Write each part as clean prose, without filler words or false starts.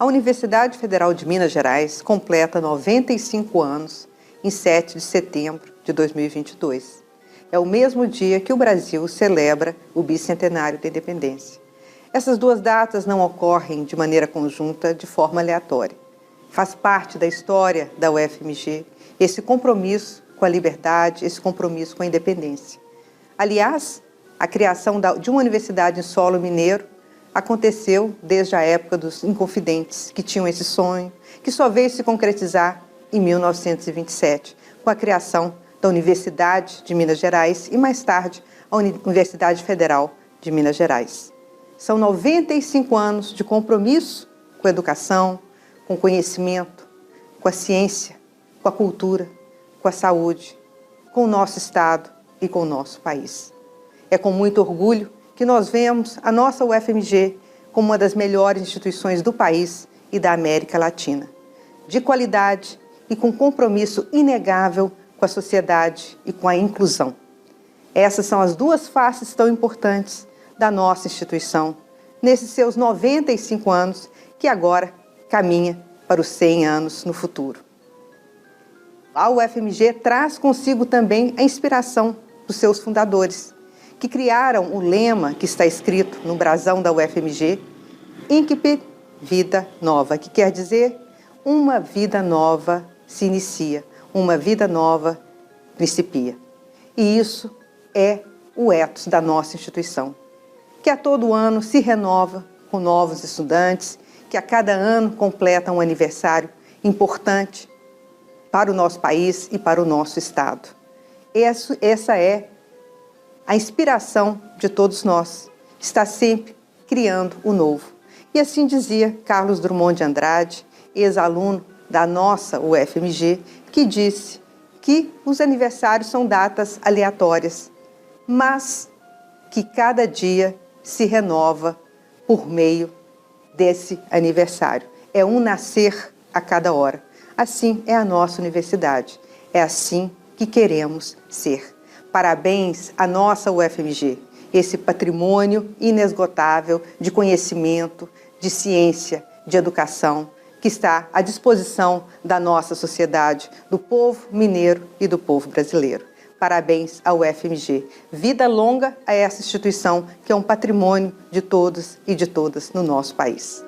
A Universidade Federal de Minas Gerais completa 95 anos em 7 de setembro de 2022. É o mesmo dia que o Brasil celebra o bicentenário da independência. Essas duas datas não ocorrem de maneira conjunta, de forma aleatória. Faz parte da história da UFMG esse compromisso com a liberdade, esse compromisso com a independência. Aliás, a criação de uma universidade em solo mineiro aconteceu desde a época dos Inconfidentes, que tinham esse sonho, que só veio se concretizar em 1927, com a criação da Universidade de Minas Gerais e, mais tarde, a Universidade Federal de Minas Gerais. São 95 anos de compromisso com a educação, com o conhecimento, com a ciência, com a cultura, com a saúde, com o nosso Estado e com o nosso país. É com muito orgulho que nós vemos a nossa UFMG como uma das melhores instituições do país e da América Latina, de qualidade e com compromisso inegável com a sociedade e com a inclusão. Essas são as duas faces tão importantes da nossa instituição, nesses seus 95 anos, que agora caminha para os 100 anos no futuro. A UFMG traz consigo também a inspiração dos seus fundadores, que criaram o lema que está escrito no brasão da UFMG, Incipit Vida Nova, que quer dizer uma vida nova se inicia, uma vida nova principia. E isso é o ethos da nossa instituição, que a todo ano se renova com novos estudantes, que a cada ano completa um aniversário importante para o nosso país e para o nosso Estado. Essa é a inspiração de todos nós, está sempre criando o novo. E assim dizia Carlos Drummond de Andrade, ex-aluno da nossa UFMG, que disse que os aniversários são datas aleatórias, mas que cada dia se renova por meio desse aniversário. É um nascer a cada hora. Assim é a nossa universidade. É assim que queremos ser. Parabéns à nossa UFMG, esse patrimônio inesgotável de conhecimento, de ciência, de educação, que está à disposição da nossa sociedade, do povo mineiro e do povo brasileiro. Parabéns à UFMG. Vida longa a essa instituição, que é um patrimônio de todos e de todas no nosso país.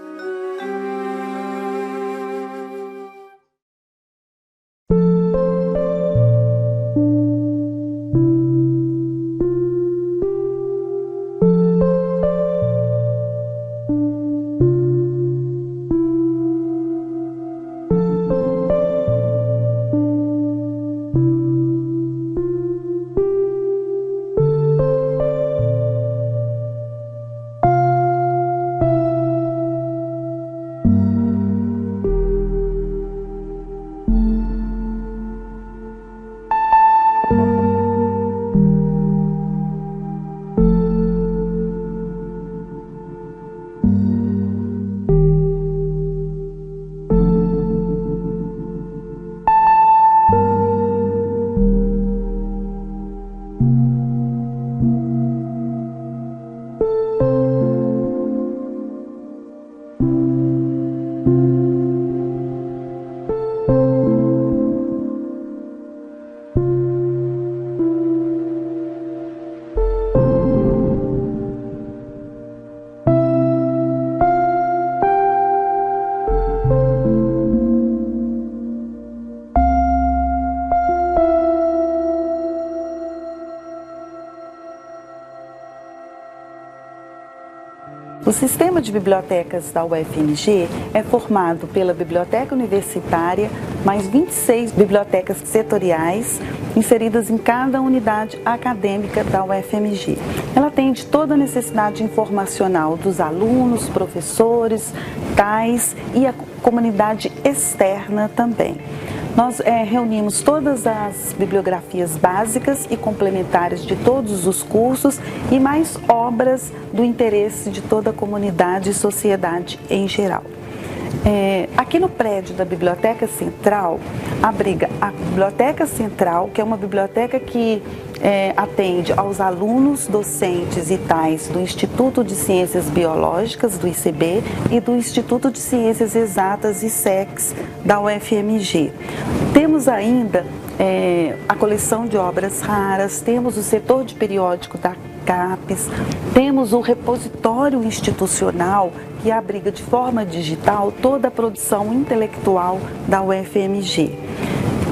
O sistema de bibliotecas da UFMG é formado pela Biblioteca Universitária, mais 26 bibliotecas setoriais inseridas em cada unidade acadêmica da UFMG. Ela atende toda a necessidade informacional dos alunos, professores, pais e a comunidade externa também. Nós reunimos todas as bibliografias básicas e complementares de todos os cursos e mais obras do interesse de toda a comunidade e sociedade em geral. Aqui no prédio da Biblioteca Central, abriga a Biblioteca Central, que é uma biblioteca que atende aos alunos, docentes e tais do Instituto de Ciências Biológicas, do ICB, e do Instituto de Ciências Exatas, ICEX, da UFMG. Temos ainda a coleção de obras raras, temos o setor de periódico da CAPES, temos o repositório institucional que abriga de forma digital toda a produção intelectual da UFMG.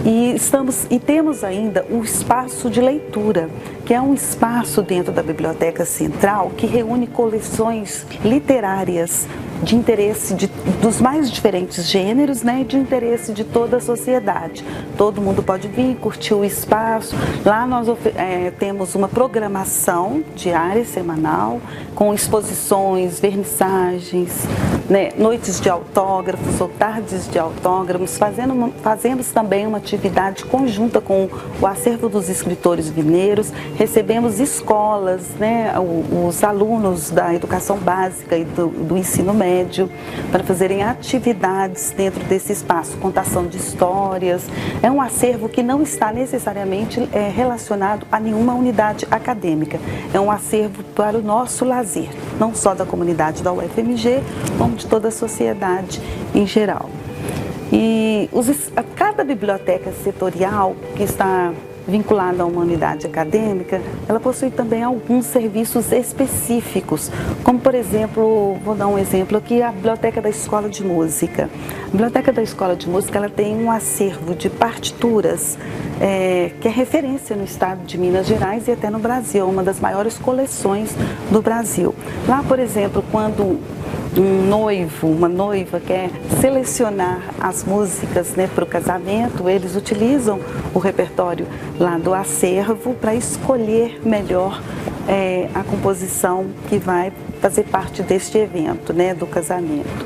E temos ainda o espaço de leitura, que é um espaço dentro da Biblioteca Central que reúne coleções literárias de interesse dos mais diferentes gêneros, né, de interesse de toda a sociedade. Todo mundo pode vir, curtir o espaço. Lá nós temos uma programação diária e semanal, com exposições, vernissagens, né, noites de autógrafos ou tardes de autógrafos. Fazemos também uma atividade conjunta com o acervo dos escritores mineiros. Recebemos escolas, né, os alunos da educação básica e do ensino médio, para fazerem atividades dentro desse espaço, contação de histórias. É um acervo que não está necessariamente relacionado a nenhuma unidade acadêmica. É um acervo para o nosso lazer, não só da comunidade da UFMG, como de toda a sociedade em geral. E cada biblioteca setorial que está vinculada a uma unidade acadêmica, ela possui também alguns serviços específicos, como por exemplo, vou dar um exemplo aqui, a Biblioteca da Escola de Música. A Biblioteca da Escola de Música, ela tem um acervo de partituras que é referência no estado de Minas Gerais e até no Brasil, uma das maiores coleções do Brasil. Lá, por exemplo, quando um noivo, uma noiva quer selecionar as músicas, né, para o casamento, eles utilizam o repertório lá do acervo para escolher melhor a composição que vai fazer parte deste evento, né, do casamento.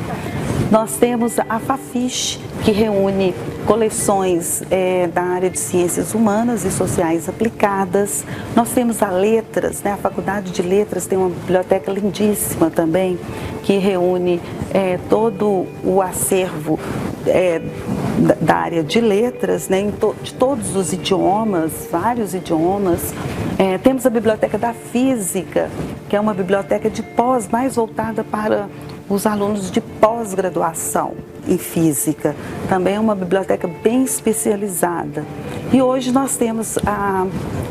Nós temos a FAFISH, que reúne coleções da área de ciências humanas e sociais aplicadas. Nós temos a Letras, né? A Faculdade de Letras tem uma biblioteca lindíssima também, que reúne todo o acervo da área de letras, né? De todos os idiomas, vários idiomas. Temos a Biblioteca da Física, que é uma biblioteca de pós mais voltada para os alunos de pós-graduação em física. Também é uma biblioteca bem especializada. E hoje nós temos a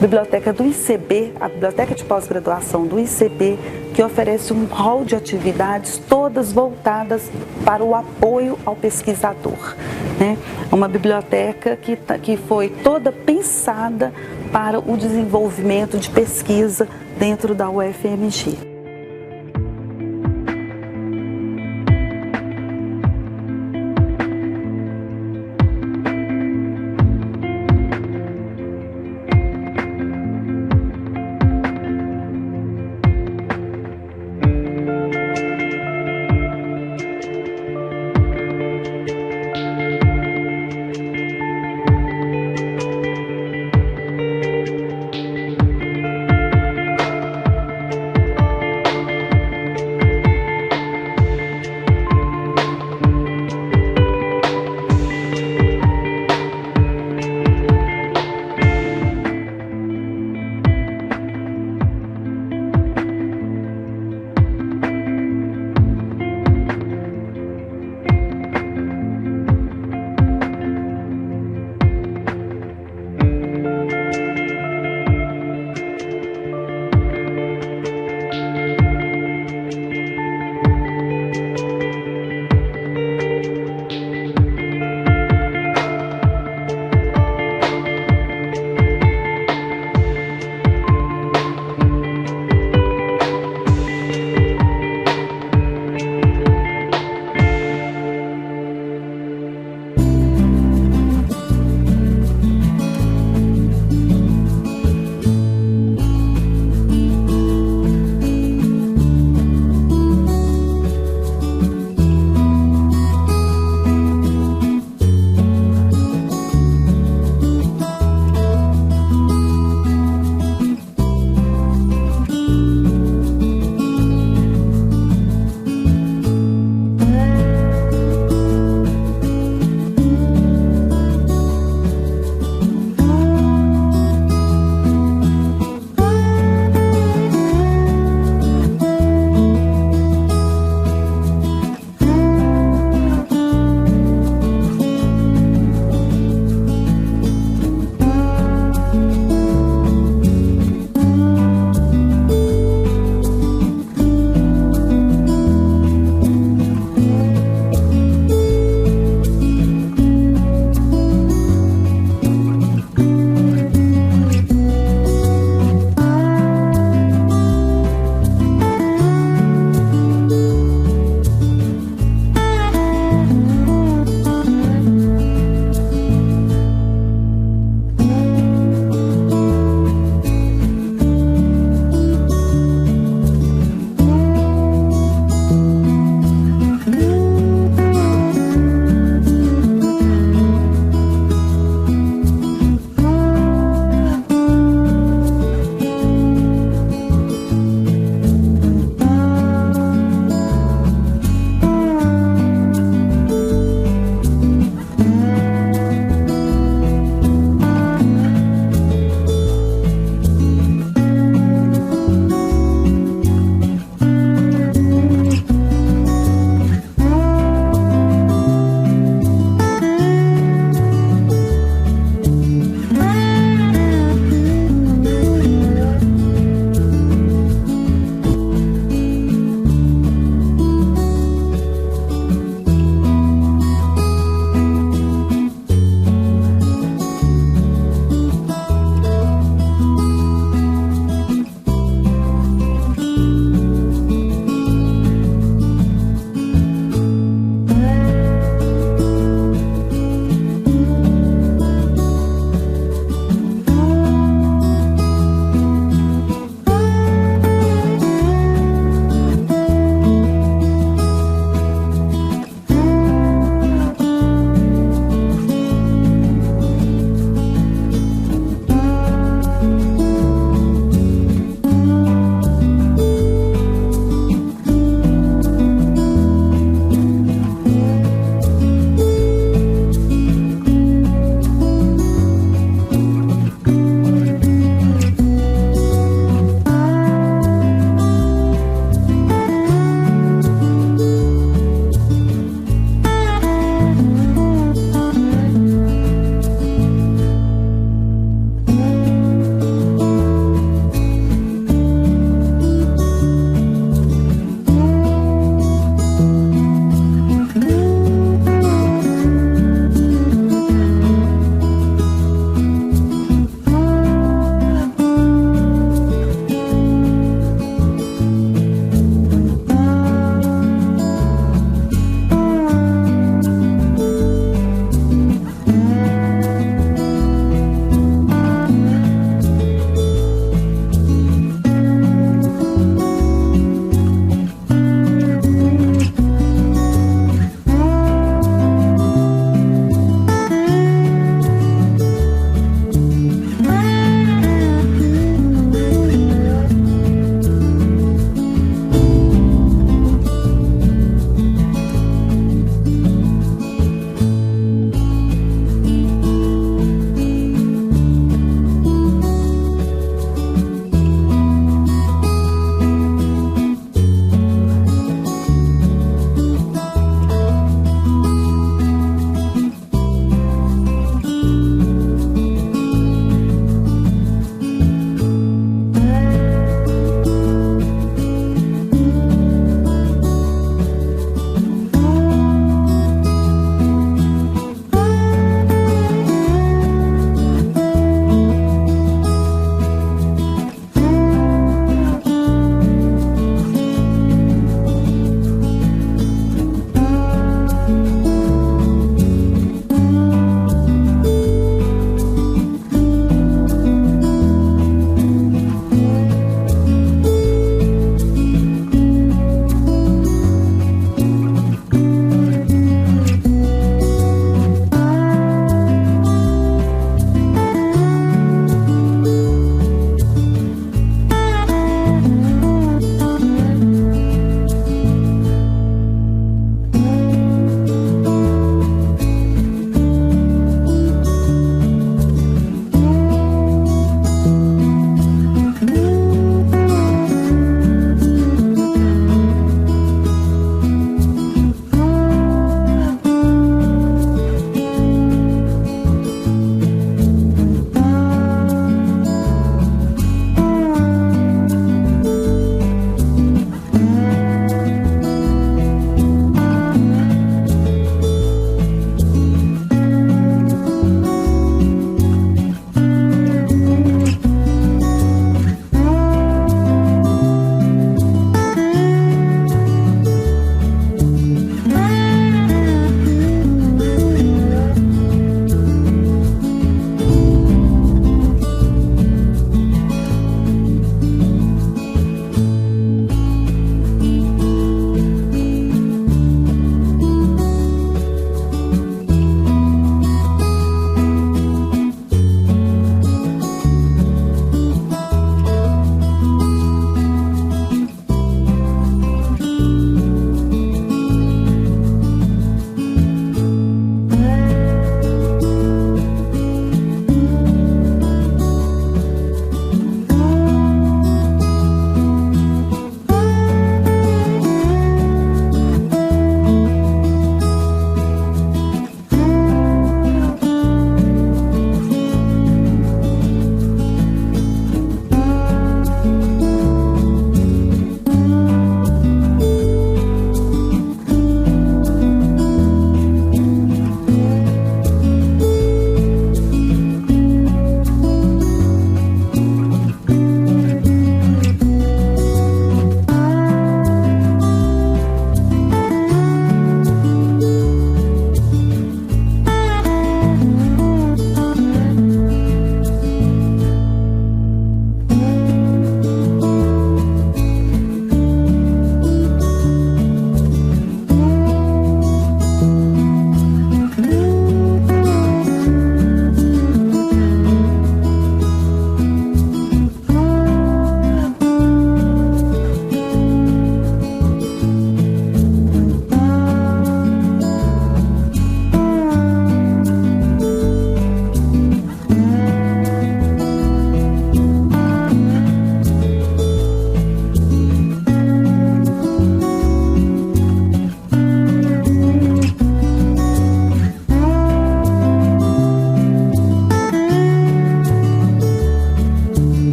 biblioteca do ICB, a biblioteca de pós-graduação do ICB, que oferece um rol de atividades todas voltadas para o apoio ao pesquisador, né? É uma biblioteca que foi toda pensada para o desenvolvimento de pesquisa dentro da UFMG.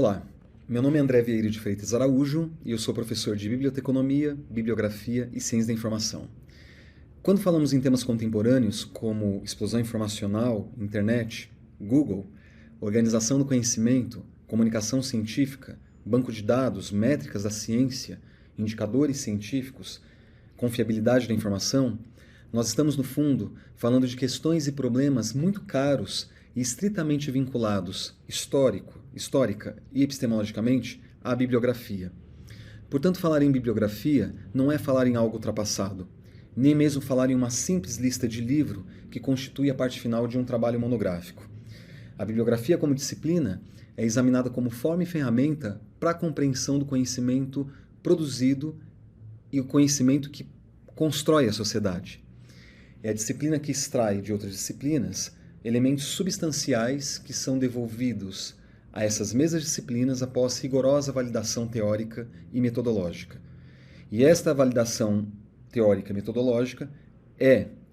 Olá, meu nome é André Vieira de Freitas Araújo e eu sou professor de Biblioteconomia, Bibliografia e Ciência da Informação. Quando falamos em temas contemporâneos como explosão informacional, internet, Google, organização do conhecimento, comunicação científica, banco de dados, métricas da ciência, indicadores científicos, confiabilidade da informação, nós estamos, no fundo, falando de questões e problemas muito caros e estritamente vinculados, histórica e epistemologicamente, à bibliografia. Portanto, falar em bibliografia não é falar em algo ultrapassado, nem mesmo falar em uma simples lista de livro que constitui a parte final de um trabalho monográfico. A bibliografia como disciplina é examinada como forma e ferramenta para a compreensão do conhecimento produzido e o conhecimento que constrói a sociedade. É a disciplina que extrai de outras disciplinas elementos substanciais que são devolvidos a essas mesmas disciplinas após rigorosa validação teórica e metodológica. E esta validação teórica e metodológica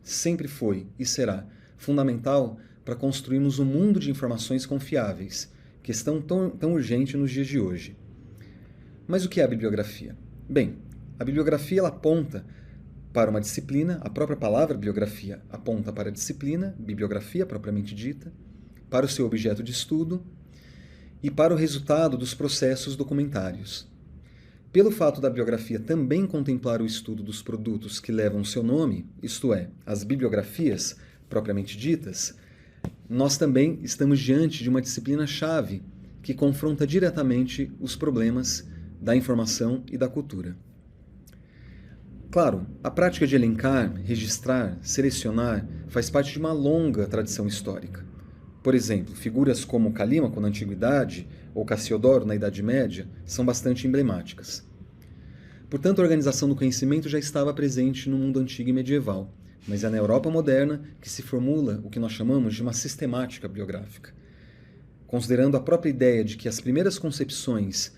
sempre foi e será fundamental para construirmos um mundo de informações confiáveis, questão tão urgente nos dias de hoje. Mas o que é a bibliografia? Bem, a bibliografia ela aponta para uma disciplina, a própria palavra bibliografia aponta para a disciplina, bibliografia propriamente dita, para o seu objeto de estudo e para o resultado dos processos documentários. Pelo fato da bibliografia também contemplar o estudo dos produtos que levam seu nome, isto é, as bibliografias propriamente ditas, nós também estamos diante de uma disciplina-chave que confronta diretamente os problemas da informação e da cultura. Claro, a prática de elencar, registrar, selecionar faz parte de uma longa tradição histórica. Por exemplo, figuras como Calímaco na Antiguidade ou Cassiodoro na Idade Média são bastante emblemáticas. Portanto, a organização do conhecimento já estava presente no mundo antigo e medieval, mas é na Europa moderna que se formula o que nós chamamos de uma sistemática bibliográfica, considerando a própria ideia de que as primeiras concepções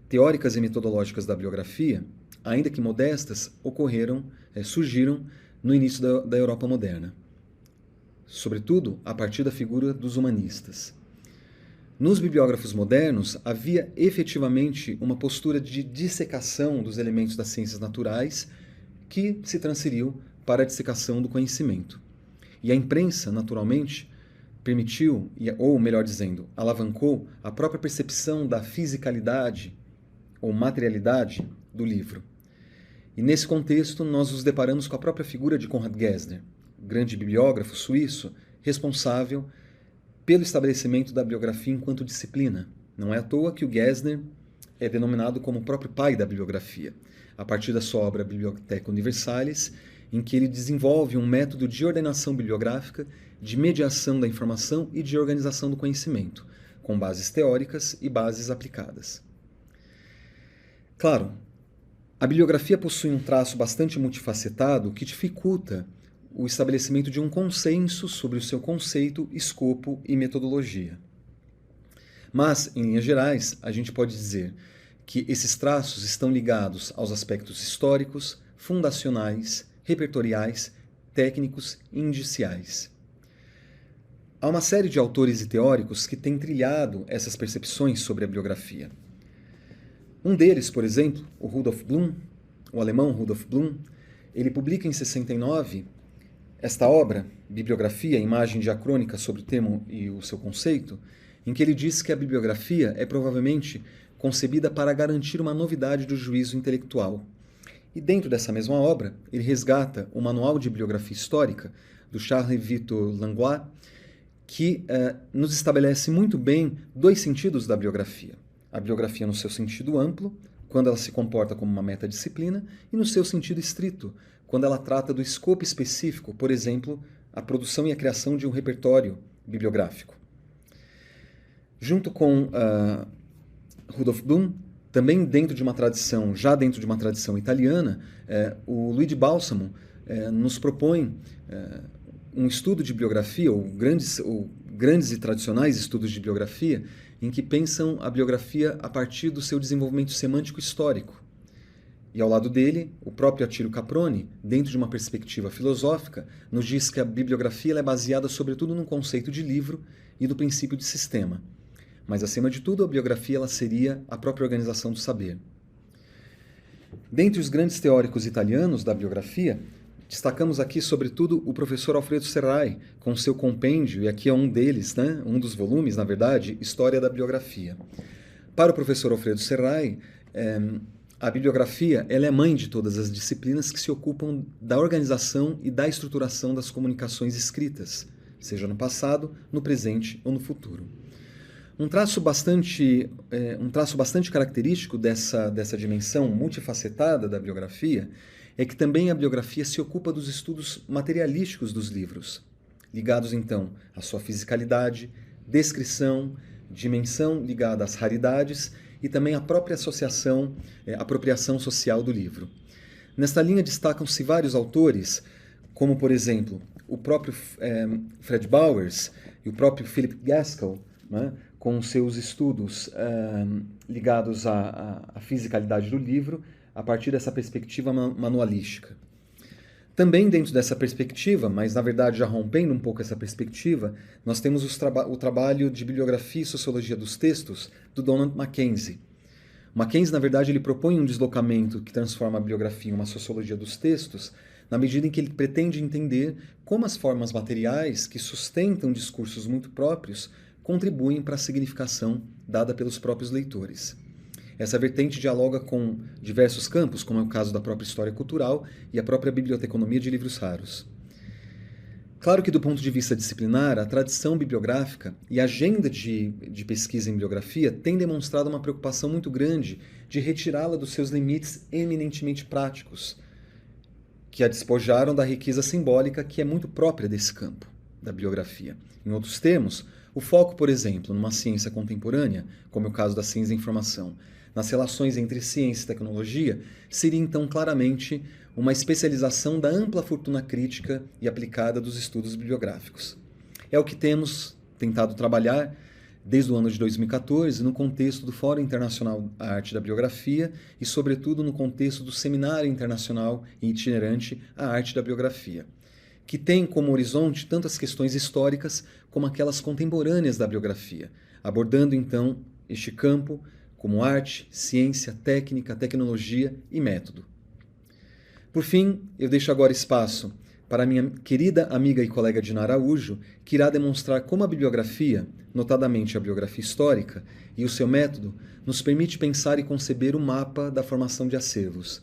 teóricas e metodológicas da bibliografia, ainda que modestas, surgiram no início da Europa moderna, sobretudo a partir da figura dos humanistas. Nos bibliógrafos modernos, havia efetivamente uma postura de dissecação dos elementos das ciências naturais que se transferiu para a dissecação do conhecimento. E a imprensa, naturalmente, permitiu, ou melhor dizendo, alavancou a própria percepção da fisicalidade ou materialidade do livro. E nesse contexto, nós nos deparamos com a própria figura de Konrad Gessner, grande bibliógrafo suíço, responsável pelo estabelecimento da bibliografia enquanto disciplina. Não é à toa que o Gessner é denominado como o próprio pai da bibliografia, a partir da sua obra Bibliotheca Universalis, em que ele desenvolve um método de ordenação bibliográfica, de mediação da informação e de organização do conhecimento, com bases teóricas e bases aplicadas. Claro, a bibliografia possui um traço bastante multifacetado que dificulta o estabelecimento de um consenso sobre o seu conceito, escopo e metodologia. Mas, em linhas gerais, a gente pode dizer que esses traços estão ligados aos aspectos históricos, fundacionais, repertoriais, técnicos e indiciais. Há uma série de autores e teóricos que têm trilhado essas percepções sobre a bibliografia. Um deles, por exemplo, o Rudolf Bloom, o alemão Rudolf Bloom, ele publica em 69 esta obra, Bibliografia, Imagem Diacrônica sobre o termo e o seu conceito, em que ele diz que a bibliografia é provavelmente concebida para garantir uma novidade do juízo intelectual. E dentro dessa mesma obra, ele resgata o Manual de Bibliografia Histórica, do Charles Victor Langlois, que nos estabelece muito bem dois sentidos da bibliografia. A bibliografia no seu sentido amplo, quando ela se comporta como uma metadisciplina, e no seu sentido estrito, quando ela trata do escopo específico, por exemplo, a produção e a criação de um repertório bibliográfico. Junto com Rudolf Bloom, também dentro de uma tradição italiana, o Luigi Balsamo nos propõe um estudo de bibliografia, ou grandes e tradicionais estudos de bibliografia, em que pensam a bibliografia a partir do seu desenvolvimento semântico histórico. E ao lado dele, o próprio Attilio Caproni, dentro de uma perspectiva filosófica, nos diz que a bibliografia é baseada sobretudo no conceito de livro e do princípio de sistema. mas acima de tudo a bibliografia ela seria a própria organização do saber. Dentre os grandes teóricos italianos da bibliografia, destacamos aqui, sobretudo, o professor Alfredo Serrai, com seu compêndio, e aqui é um deles, né, um dos volumes, na verdade, História da Bibliografia. Para o professor Alfredo Serrai, a bibliografia ela é mãe de todas as disciplinas que se ocupam da organização e da estruturação das comunicações escritas, seja no passado, no presente ou no futuro. Um traço bastante característico dessa dimensão multifacetada da bibliografia é que também a bibliografia se ocupa dos estudos materialísticos dos livros, ligados então à sua fisicalidade, descrição, dimensão ligada às raridades e também à própria apropriação social do livro. Nesta linha destacam-se vários autores, como por exemplo o próprio Fred Bowers e o próprio Philip Gaskell, né, com seus estudos ligados à fisicalidade do livro, a partir dessa perspectiva manualística. Também dentro dessa perspectiva, mas na verdade já rompendo um pouco essa perspectiva, nós temos o trabalho de bibliografia e sociologia dos textos do Donald Mackenzie. Mackenzie, na verdade, ele propõe um deslocamento que transforma a bibliografia em uma sociologia dos textos, na medida em que ele pretende entender como as formas materiais que sustentam discursos muito próprios contribuem para a significação dada pelos próprios leitores. Essa vertente dialoga com diversos campos, como é o caso da própria história cultural e a própria biblioteconomia de livros raros. Claro que, do ponto de vista disciplinar, a tradição bibliográfica e a agenda de pesquisa em bibliografia têm demonstrado uma preocupação muito grande de retirá-la dos seus limites eminentemente práticos, que a despojaram da riqueza simbólica que é muito própria desse campo, da bibliografia. Em outros termos, o foco, por exemplo, numa ciência contemporânea, como é o caso da ciência da informação, nas relações entre ciência e tecnologia, seria então claramente uma especialização da ampla fortuna crítica e aplicada dos estudos bibliográficos. É o que temos tentado trabalhar desde o ano de 2014 no contexto do Fórum Internacional da Arte da Bibliografia e, sobretudo, no contexto do Seminário Internacional e Itinerante A Arte da Bibliografia, que tem como horizonte tanto as questões históricas como aquelas contemporâneas da bibliografia, abordando então este campo como arte, ciência, técnica, tecnologia e método. Por fim, eu deixo agora espaço para a minha querida amiga e colega Dinara Araújo, que irá demonstrar como a bibliografia, notadamente a bibliografia histórica, e o seu método, nos permite pensar e conceber o mapa da formação de acervos.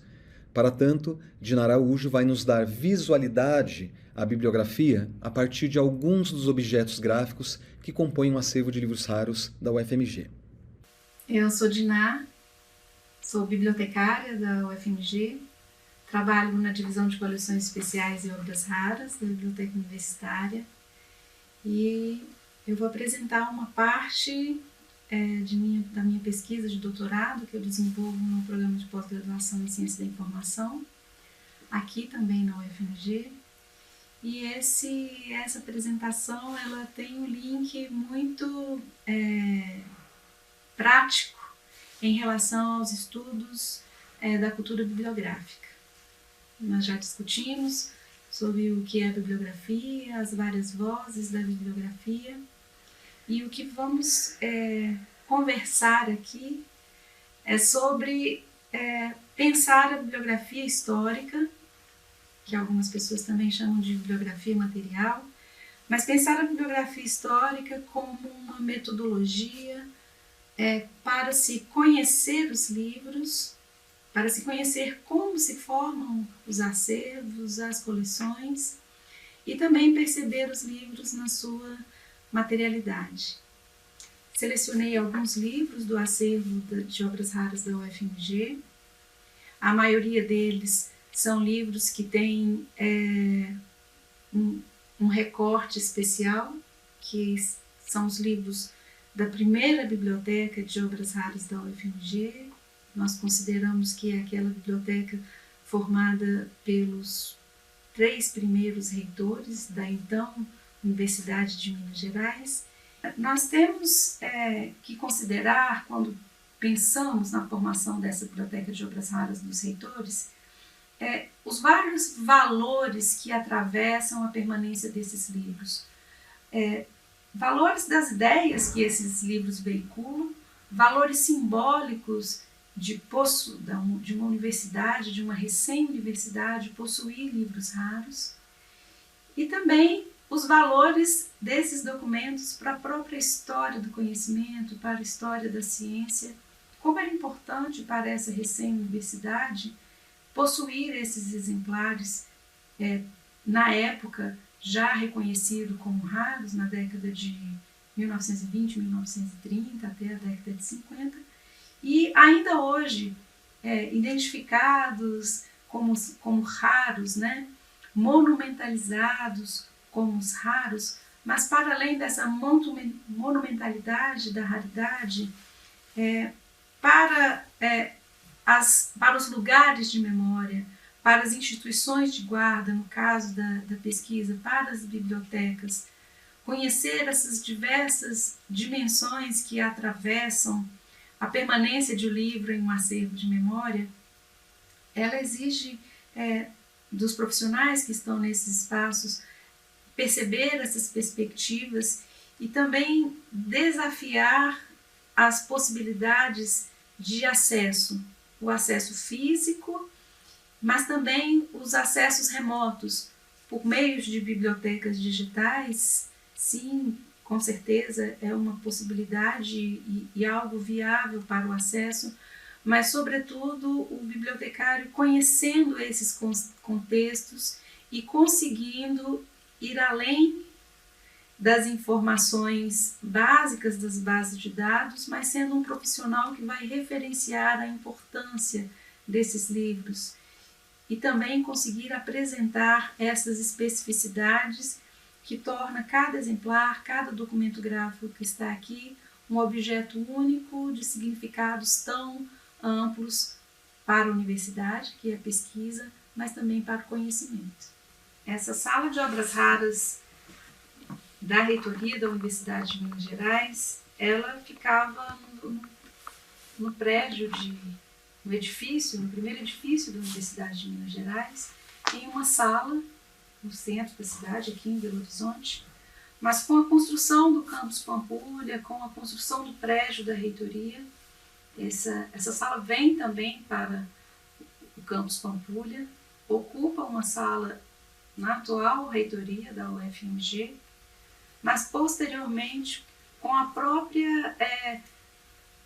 Para tanto, Dinara Araújo vai nos dar visualidade à bibliografia a partir de alguns dos objetos gráficos que compõem um acervo de livros raros da UFMG. Eu sou Diná, sou bibliotecária da UFMG, trabalho na divisão de coleções especiais e obras raras da Biblioteca Universitária e eu vou apresentar uma parte da minha pesquisa de doutorado que eu desenvolvo no programa de pós-graduação em Ciência da Informação, aqui também na UFMG. E essa apresentação ela tem um link muito prático em relação aos estudos da cultura bibliográfica. Nós já discutimos sobre o que é a bibliografia, as várias vozes da bibliografia, e o que vamos conversar aqui é sobre pensar a bibliografia histórica, que algumas pessoas também chamam de bibliografia material, mas pensar a bibliografia histórica como uma metodologia para se conhecer os livros, para se conhecer como se formam os acervos, as coleções, e também perceber os livros na sua materialidade. Selecionei alguns livros do acervo de obras raras da UFMG. A maioria deles são livros que têm um recorte especial, que são os livros da primeira biblioteca de obras raras da UFMG. Nós consideramos que é aquela biblioteca formada pelos 3 primeiros reitores da então Universidade de Minas Gerais. Nós temos que considerar, quando pensamos na formação dessa biblioteca de obras raras dos reitores, os vários valores que atravessam a permanência desses livros. valores das ideias que esses livros veiculam, valores simbólicos de uma universidade, de uma recém-universidade, possuir livros raros, e também os valores desses documentos para a própria história do conhecimento, para a história da ciência, como era importante para essa recém-universidade possuir esses exemplares, na época já reconhecido como raros, na década de 1920, 1930, até a década de 50, e ainda hoje identificados como raros, né? Monumentalizados como os raros, mas para além dessa monumentalidade da raridade, para os lugares de memória, para as instituições de guarda, no caso da pesquisa, para as bibliotecas, conhecer essas diversas dimensões que atravessam a permanência de um livro em um acervo de memória, ela exige dos profissionais que estão nesses espaços perceber essas perspectivas e também desafiar as possibilidades de acesso, o acesso físico, mas também os acessos remotos, por meio de bibliotecas digitais. Sim, com certeza é uma possibilidade e algo viável para o acesso, mas sobretudo o bibliotecário conhecendo esses contextos e conseguindo ir além das informações básicas das bases de dados, mas sendo um profissional que vai referenciar a importância desses livros e também conseguir apresentar essas especificidades que torna cada exemplar, cada documento gráfico que está aqui, um objeto único de significados tão amplos para a universidade, que é a pesquisa, mas também para o conhecimento. Essa sala de obras raras da reitoria da Universidade de Minas Gerais, ela ficava no prédio no edifício, no primeiro edifício da Universidade de Minas Gerais, em uma sala no centro da cidade, aqui em Belo Horizonte, mas com a construção do campus Pampulha, com a construção do prédio da reitoria, essa sala vem também para o campus Pampulha, ocupa uma sala na atual reitoria da UFMG, mas posteriormente, com a própria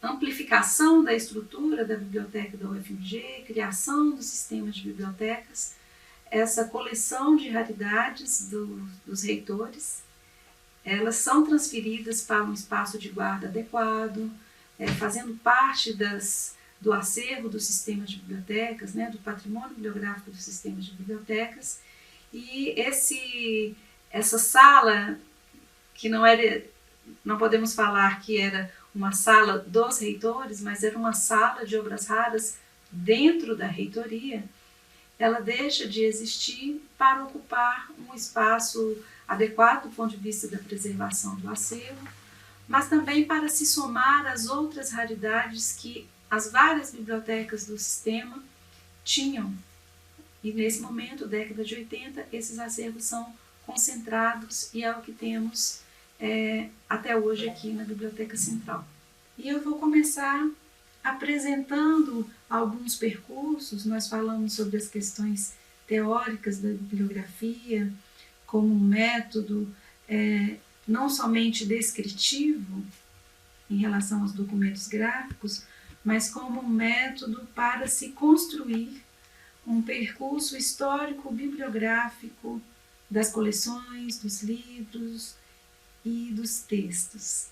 amplificação da estrutura da biblioteca da UFMG, criação do sistema de bibliotecas, essa coleção de raridades dos reitores, elas são transferidas para um espaço de guarda adequado, fazendo parte do acervo do sistema de bibliotecas, né, do patrimônio bibliográfico do sistema de bibliotecas, e essa sala, que não podemos falar que era uma sala dos reitores, mas era uma sala de obras raras dentro da reitoria, ela deixa de existir para ocupar um espaço adequado do ponto de vista da preservação do acervo, mas também para se somar às outras raridades que as várias bibliotecas do sistema tinham. E nesse momento, década de 80, esses acervos são concentrados e é o que temos até hoje aqui na Biblioteca Central. E eu vou começar apresentando alguns percursos. Nós falamos sobre as questões teóricas da bibliografia como um método não somente descritivo em relação aos documentos gráficos, mas como um método para se construir um percurso histórico bibliográfico das coleções, dos livros e dos textos.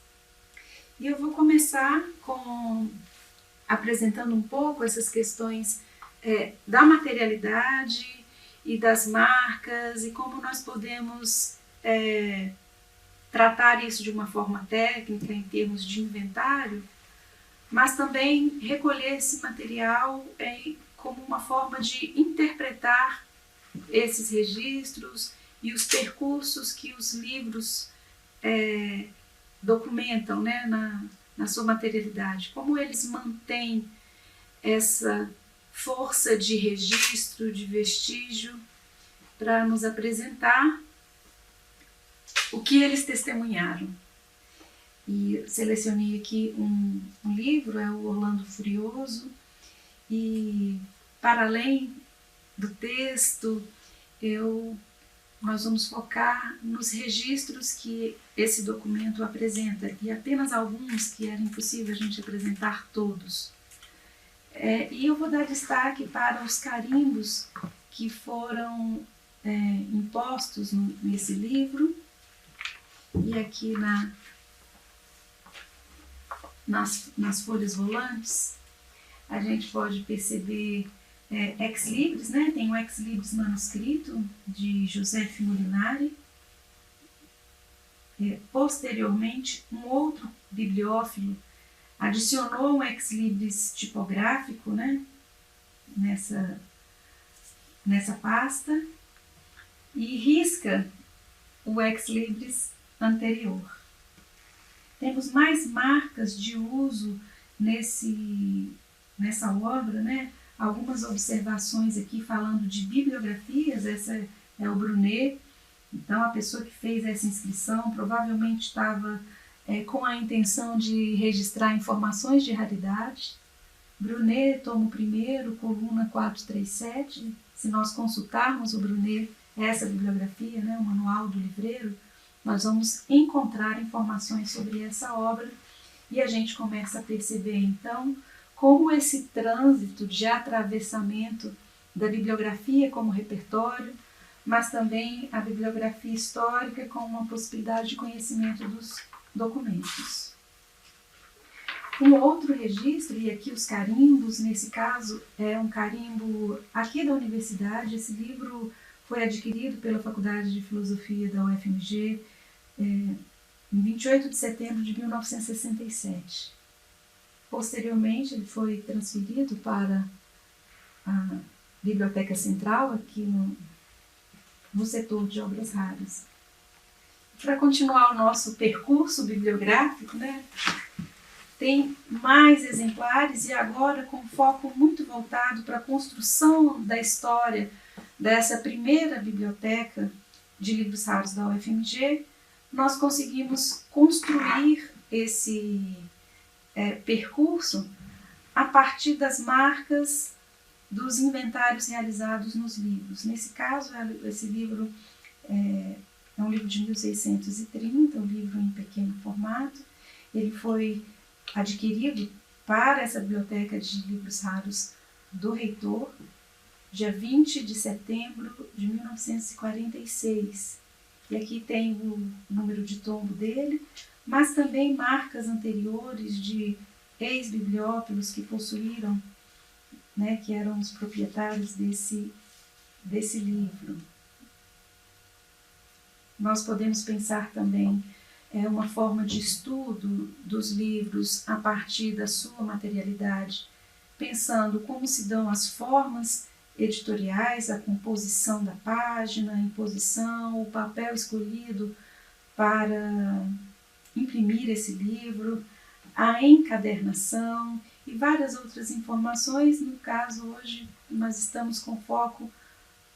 E eu vou começar apresentando um pouco essas questões da materialidade e das marcas e como nós podemos tratar isso de uma forma técnica em termos de inventário, mas também recolher esse material como uma forma de interpretar esses registros e os percursos que os livros documentam, né, na sua materialidade, como eles mantêm essa força de registro, de vestígio, para nos apresentar o que eles testemunharam. E selecionei aqui um livro, é o Orlando Furioso, e para além do texto, nós vamos focar nos registros que esse documento apresenta, e apenas alguns, que era impossível a gente apresentar todos. E eu vou dar destaque para os carimbos que foram impostos nesse livro, e aqui nas folhas volantes a gente pode perceber ex libris, né? Tem o ex libris manuscrito de Giuseppe Molinari. Posteriormente, um outro bibliófilo adicionou um ex libris tipográfico, né? nessa pasta, e risca o ex libris anterior. Temos mais marcas de uso nessa obra, né? Algumas observações aqui falando de bibliografias. Essa é o Brunet. Então, a pessoa que fez essa inscrição provavelmente estava com a intenção de registrar informações de raridade. Brunet, tomo 1º, coluna 437. Se nós consultarmos o Brunet, essa bibliografia, né, o Manual do Livreiro, nós vamos encontrar informações sobre essa obra, e a gente começa a perceber, então, como esse trânsito de atravessamento da bibliografia como repertório, mas também a bibliografia histórica como uma possibilidade de conhecimento dos documentos. Um outro registro, e aqui os carimbos, nesse caso é um carimbo aqui da universidade. Esse livro foi adquirido pela Faculdade de Filosofia da UFMG em 28 de setembro de 1967. Posteriormente, ele foi transferido para a Biblioteca Central, aqui no setor de obras raras. Para continuar o nosso percurso bibliográfico, né, tem mais exemplares, e agora com foco muito voltado para a construção da história dessa primeira biblioteca de livros raros da UFMG, nós conseguimos construir esse percurso a partir das marcas dos inventários realizados nos livros. Nesse caso, esse livro é um livro de 1630, um livro em pequeno formato. Ele foi adquirido para essa biblioteca de livros raros do reitor, dia 20 de setembro de 1946. E aqui tem o número de tombo dele, mas também marcas anteriores de ex-bibliófilos que possuíram, né, que eram os proprietários desse livro. Nós podemos pensar também uma forma de estudo dos livros a partir da sua materialidade, pensando como se dão as formas editoriais, a composição da página, a imposição, o papel escolhido para imprimir esse livro, a encadernação e várias outras informações. No caso, hoje, nós estamos com foco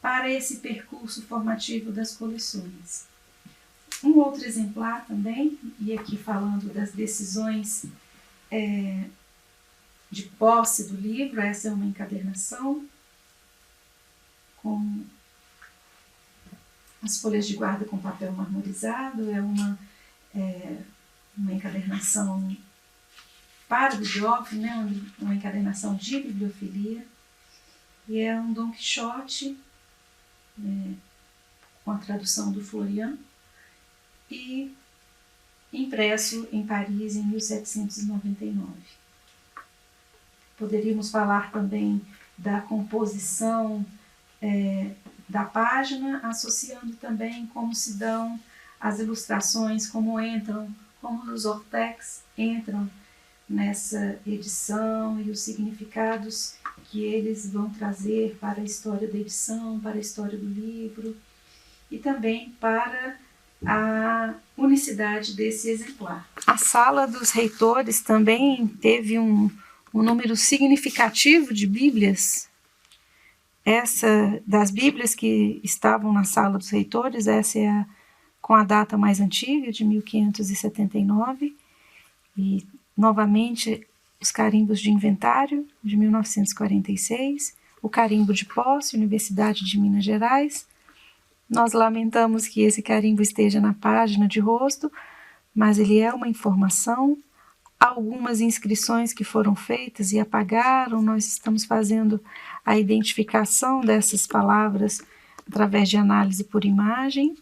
para esse percurso formativo das coleções. Um outro exemplar também, e aqui falando das decisões de posse do livro, essa é uma encadernação com as folhas de guarda com papel marmorizado. É uma encadernação para bibliófilo, né? Uma encadernação de bibliofilia, e é um Dom Quixote com a tradução do Florian, e impresso em Paris em 1799. Poderíamos falar também da composição da página, associando também como se dão as ilustrações, como os ortex entram nessa edição, e os significados que eles vão trazer para a história da edição, para a história do livro, e também para a unicidade desse exemplar. A sala dos reitores também teve um número significativo de bíblias. Das bíblias que estavam na sala dos reitores, essa é com a data mais antiga, de 1579, E, novamente, os carimbos de inventário, de 1946, o carimbo de posse, Universidade de Minas Gerais. Nós lamentamos que esse carimbo esteja na página de rosto, mas ele é uma informação. Algumas inscrições que foram feitas e apagaram, nós estamos fazendo a identificação dessas palavras através de análise por imagem.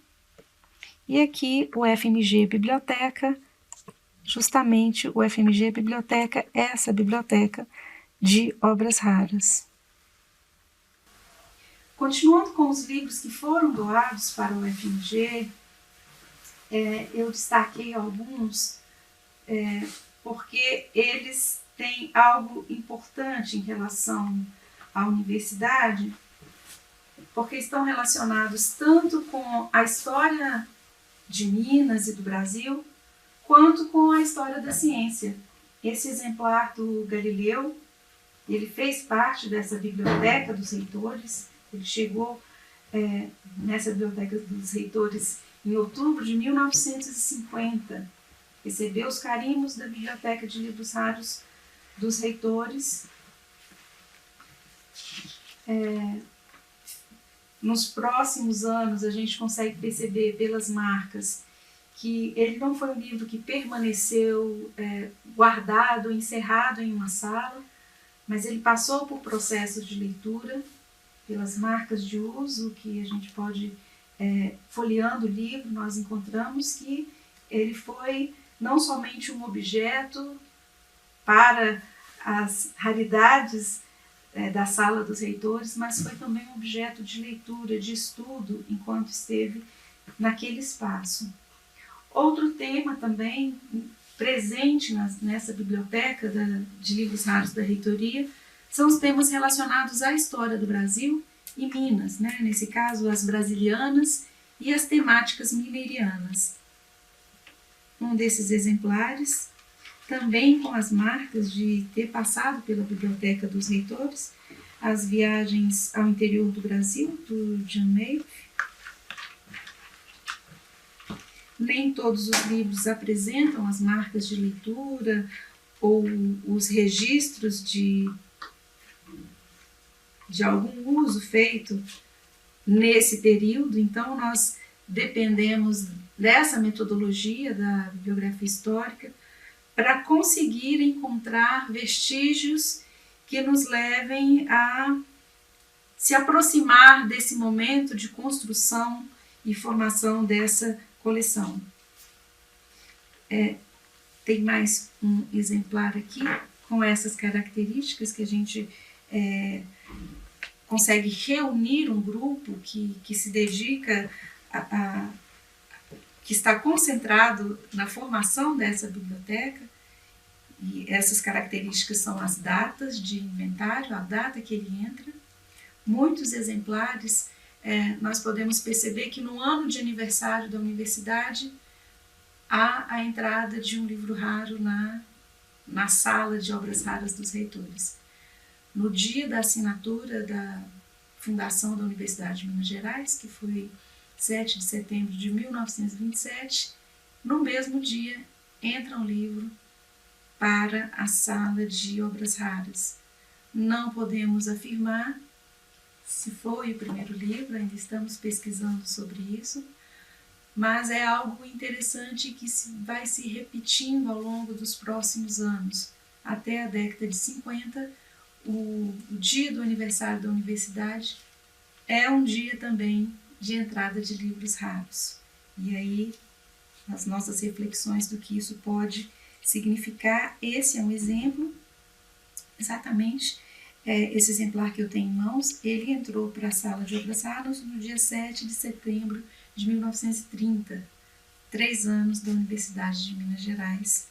E aqui o FMG Biblioteca, justamente o FMG Biblioteca, essa biblioteca de obras raras. Continuando com os livros que foram doados para o FMG, eu destaquei alguns porque eles têm algo importante em relação à universidade, porque estão relacionados tanto com a história de Minas e do Brasil, quanto com a história da ciência. Esse exemplar do Galileu, ele fez parte dessa biblioteca dos reitores, ele chegou nessa biblioteca dos reitores em outubro de 1950, recebeu os carimbos da Biblioteca de Livros Raros dos reitores. Nos próximos anos, a gente consegue perceber pelas marcas que ele não foi um livro que permaneceu guardado, encerrado em uma sala, mas ele passou por processos de leitura, pelas marcas de uso, que a gente pode, folheando o livro, nós encontramos que ele foi não somente um objeto para as raridades da sala dos reitores, mas foi também um objeto de leitura, de estudo, enquanto esteve naquele espaço. Outro tema também presente nessa biblioteca de livros raros da reitoria são os temas relacionados à história do Brasil e Minas, né? Nesse caso as brasilianas e as temáticas mineirianas. Um desses exemplares, também com as marcas de ter passado pela Biblioteca dos Reitores, as viagens ao interior do Brasil, do John Mayfield. Nem todos os livros apresentam as marcas de leitura ou os registros de algum uso feito nesse período, então nós dependemos dessa metodologia da bibliografia histórica para conseguir encontrar vestígios que nos levem a se aproximar desse momento de construção e formação dessa coleção. Tem mais um exemplar aqui com essas características que a gente consegue reunir um grupo que se dedica que está concentrado na formação dessa biblioteca, e essas características são as datas de inventário, a data que ele entra. Muitos exemplares, nós podemos perceber que no ano de aniversário da universidade há a entrada de um livro raro na sala de obras raras dos reitores. No dia da assinatura da fundação da Universidade de Minas Gerais, que foi 7 de setembro de 1927, no mesmo dia entra um livro para a sala de obras raras. Não podemos afirmar se foi o primeiro livro, ainda estamos pesquisando sobre isso, mas é algo interessante que vai se repetindo ao longo dos próximos anos. Até a década de 50, o dia do aniversário da universidade é um dia também de entrada de livros raros. E aí, as nossas reflexões do que isso pode significar, esse é um exemplo, exatamente, esse exemplar que eu tenho em mãos, ele entrou para a sala de obras raras no dia 7 de setembro de 1930, 3 anos da Universidade de Minas Gerais.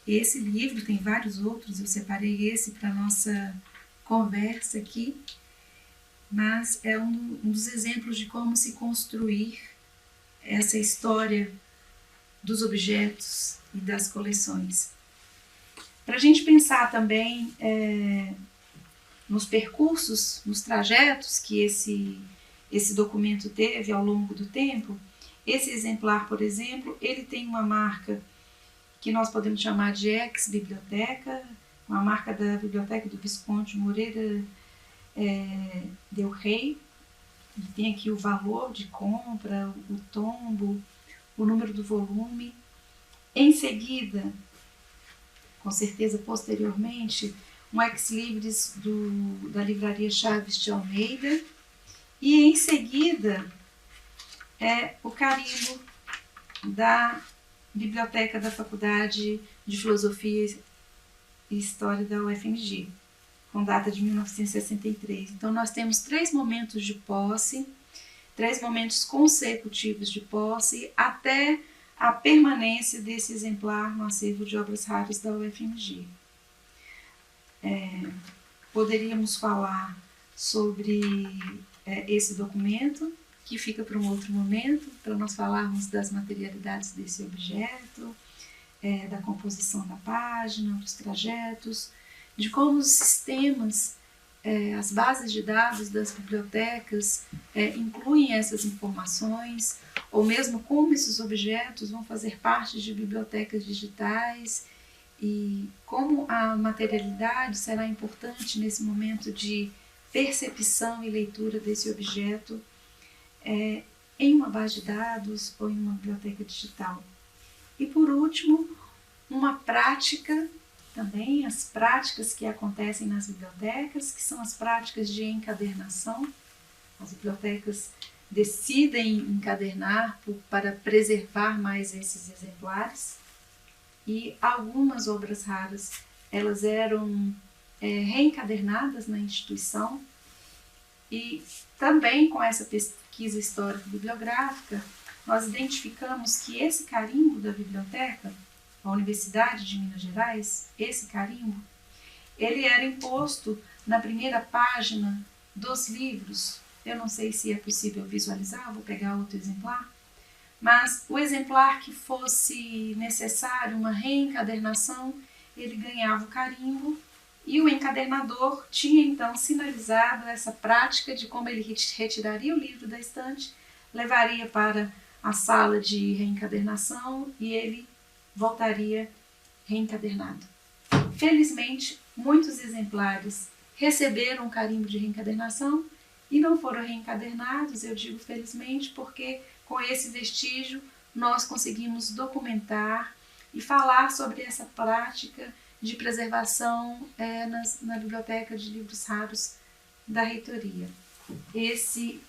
Esse livro, tem vários outros, eu separei esse para a nossa conversa aqui, mas é um dos exemplos de como se construir essa história dos objetos e das coleções. Para a gente pensar também nos percursos, nos trajetos que esse documento teve ao longo do tempo, esse exemplar, por exemplo, ele tem uma marca que nós podemos chamar de ex-biblioteca, com a marca da Biblioteca do Visconde Moreira del Rey. Ele tem aqui o valor de compra, o tombo, o número do volume. Em seguida, com certeza posteriormente, um ex-libris da Livraria Chaves de Almeida. E em seguida, o carimbo da Biblioteca da Faculdade de Filosofia e História da UFMG, com data de 1963. Então, nós temos 3 momentos de posse, 3 momentos consecutivos de posse, até a permanência desse exemplar no acervo de obras raras da UFMG. Poderíamos falar sobre esse documento, que fica para um outro momento, para nós falarmos das materialidades desse objeto, da composição da página, dos trajetos, de como os sistemas, as bases de dados das bibliotecas incluem essas informações, ou mesmo como esses objetos vão fazer parte de bibliotecas digitais e como a materialidade será importante nesse momento de percepção e leitura desse objeto em uma base de dados ou em uma biblioteca digital. E por último, uma prática, também as práticas que acontecem nas bibliotecas, que são as práticas de encadernação. As bibliotecas decidem encadernar para preservar mais esses exemplares. E algumas obras raras, elas eram reencadernadas na instituição. E também com essa pesquisa histórico-bibliográfica, nós identificamos que esse carimbo da biblioteca, a Universidade de Minas Gerais, esse carimbo, ele era imposto na primeira página dos livros. Eu não sei se é possível visualizar, vou pegar outro exemplar, mas o exemplar que fosse necessário uma reencadernação, ele ganhava o carimbo e o encadernador tinha então sinalizado essa prática de como ele retiraria o livro da estante, levaria para a sala de reencadernação e ele voltaria reencadernado. Felizmente, muitos exemplares receberam o carimbo de reencadernação e não foram reencadernados. Eu digo felizmente porque com esse vestígio nós conseguimos documentar e falar sobre essa prática de preservação na Biblioteca de Livros Raros da Reitoria. Esse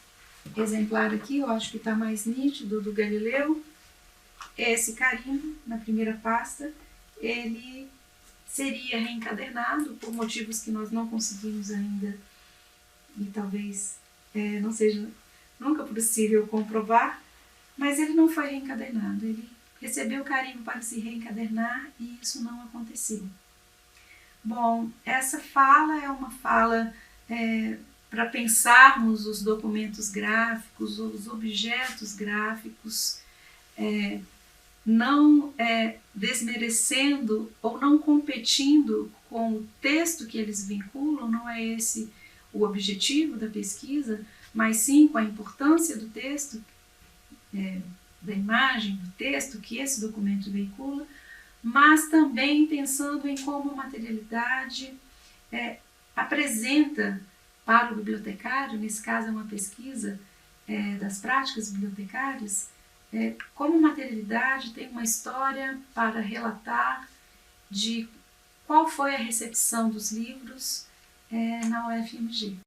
exemplar aqui, eu acho que está mais nítido, do Galileu. Esse carimbo, na primeira pasta, ele seria reencadernado por motivos que nós não conseguimos ainda e talvez não seja nunca possível comprovar, mas ele não foi reencadernado. Ele recebeu o carimbo para se reencadernar e isso não aconteceu. Bom, essa fala é uma fala para pensarmos os documentos gráficos, os objetos gráficos, não desmerecendo ou não competindo com o texto que eles vinculam, não é esse o objetivo da pesquisa, mas sim com a importância do texto, da imagem do texto que esse documento veicula, mas também pensando em como a materialidade apresenta para o bibliotecário, nesse caso é uma pesquisa das práticas bibliotecárias, como materialidade tem uma história para relatar de qual foi a recepção dos livros na UFMG.